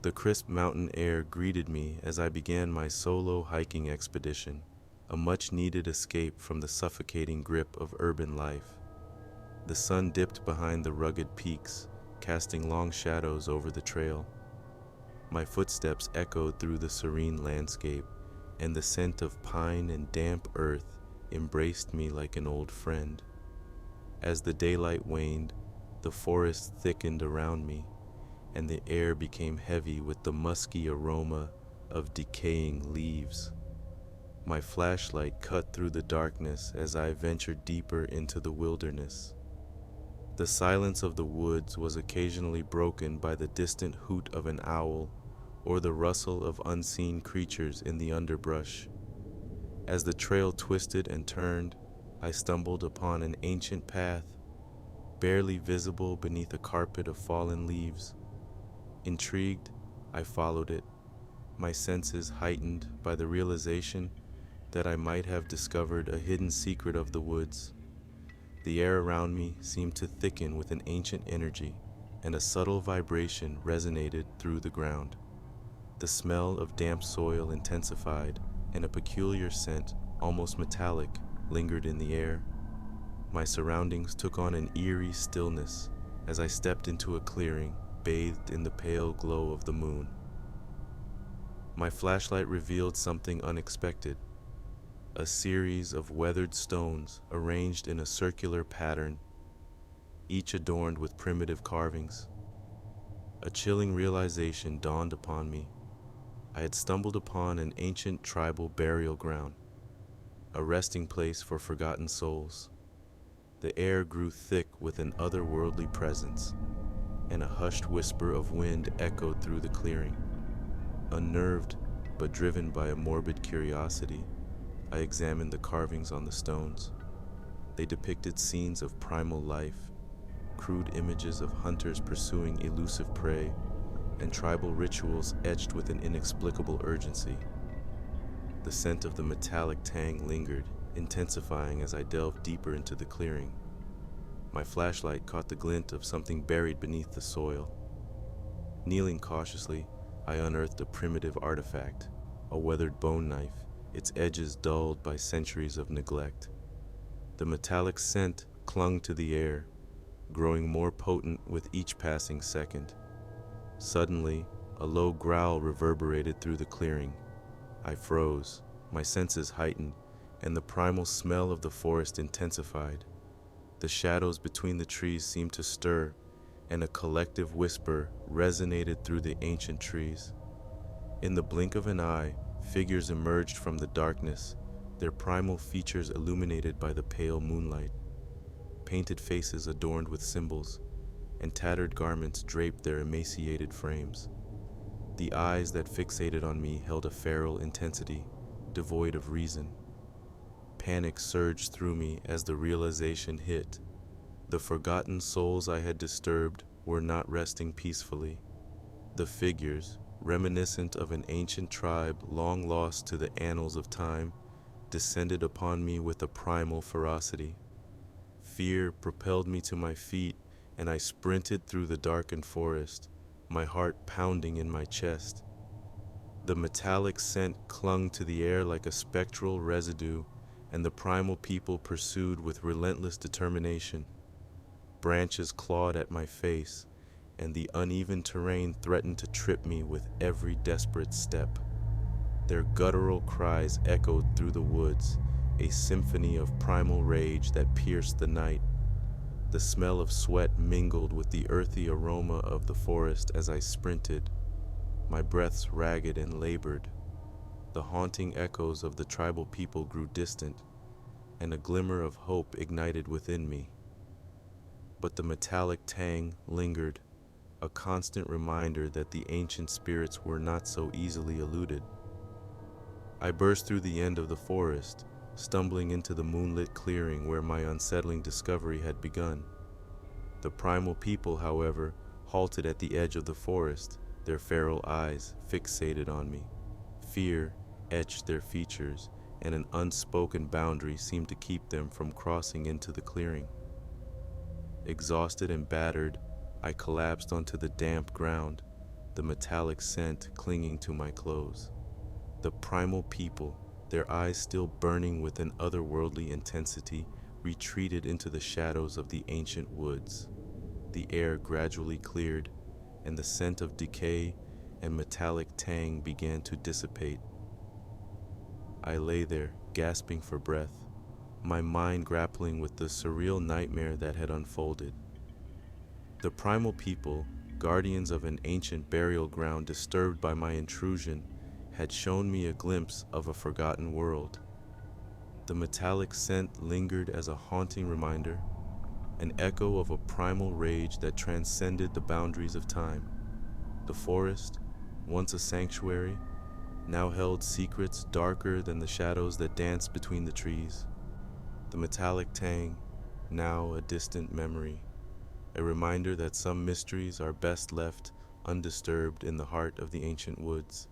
The crisp mountain air greeted me as I began my solo hiking expedition, a much-needed escape from the suffocating grip of urban life. The sun dipped behind the rugged peaks, casting long shadows over the trail. My footsteps echoed through the serene landscape, and the scent of pine and damp earth embraced me like an old friend. As the daylight waned, the forest thickened around me, and the air became heavy with the musky aroma of decaying leaves. My flashlight cut through the darkness as I ventured deeper into the wilderness. The silence of the woods was occasionally broken by the distant hoot of an owl or the rustle of unseen creatures in the underbrush. As the trail twisted and turned, I stumbled upon an ancient path, barely visible beneath a carpet of fallen leaves. Intrigued, I followed it, my senses heightened by the realization that I might have discovered a hidden secret of the woods. The air around me seemed to thicken with an ancient energy, and a subtle vibration resonated through the ground. The smell of damp soil intensified, and a peculiar scent, almost metallic, lingered in the air. My surroundings took on an eerie stillness as I stepped into a clearing bathed in the pale glow of the moon. My flashlight revealed something unexpected. A series of weathered stones arranged in a circular pattern, each adorned with primitive carvings. A chilling realization dawned upon me. I had stumbled upon an ancient tribal burial ground, a resting place for forgotten souls. The air grew thick with an otherworldly presence, and a hushed whisper of wind echoed through the clearing. Unnerved, but driven by a morbid curiosity, I examined the carvings on the stones. They depicted scenes of primal life, crude images of hunters pursuing elusive prey, and tribal rituals etched with an inexplicable urgency. The scent of the metallic tang lingered, intensifying as I delved deeper into the clearing. My flashlight caught the glint of something buried beneath the soil. Kneeling cautiously, I unearthed a primitive artifact, a weathered bone knife, its edges dulled by centuries of neglect. The metallic scent clung to the air, growing more potent with each passing second. Suddenly, a low growl reverberated through the clearing. I froze, my senses heightened, and the primal smell of the forest intensified. The shadows between the trees seemed to stir, and a collective whisper resonated through the ancient trees. In the blink of an eye, figures emerged from the darkness, their primal features illuminated by the pale moonlight. Painted faces adorned with symbols, and tattered garments draped their emaciated frames. The eyes that fixated on me held a feral intensity, devoid of reason. Panic surged through me as the realization hit. The forgotten souls I had disturbed were not resting peacefully. The figures, reminiscent of an ancient tribe long lost to the annals of time, descended upon me with a primal ferocity. Fear propelled me to my feet, and I sprinted through the darkened forest, my heart pounding in my chest. The metallic scent clung to the air like a spectral residue, and the primal people pursued with relentless determination. Branches clawed at my face, and the uneven terrain threatened to trip me with every desperate step. Their guttural cries echoed through the woods, a symphony of primal rage that pierced the night. The smell of sweat mingled with the earthy aroma of the forest as I sprinted, my breaths ragged and labored. The haunting echoes of the tribal people grew distant, and a glimmer of hope ignited within me. But the metallic tang lingered, a constant reminder that the ancient spirits were not so easily eluded. I burst through the end of the forest, stumbling into the moonlit clearing where my unsettling discovery had begun. The primal people, however, halted at the edge of the forest, their feral eyes fixated on me. Fear etched their features, and an unspoken boundary seemed to keep them from crossing into the clearing. Exhausted and battered, I collapsed onto the damp ground, the metallic scent clinging to my clothes. The primal people, their eyes still burning with an otherworldly intensity, retreated into the shadows of the ancient woods. The air gradually cleared, and the scent of decay and metallic tang began to dissipate. I lay there, gasping for breath, my mind grappling with the surreal nightmare that had unfolded. The primal people, guardians of an ancient burial ground disturbed by my intrusion, had shown me a glimpse of a forgotten world. The metallic scent lingered as a haunting reminder, an echo of a primal rage that transcended the boundaries of time. The forest, once a sanctuary, now held secrets darker than the shadows that danced between the trees. The metallic tang, now a distant memory, a reminder that some mysteries are best left undisturbed in the heart of the ancient woods.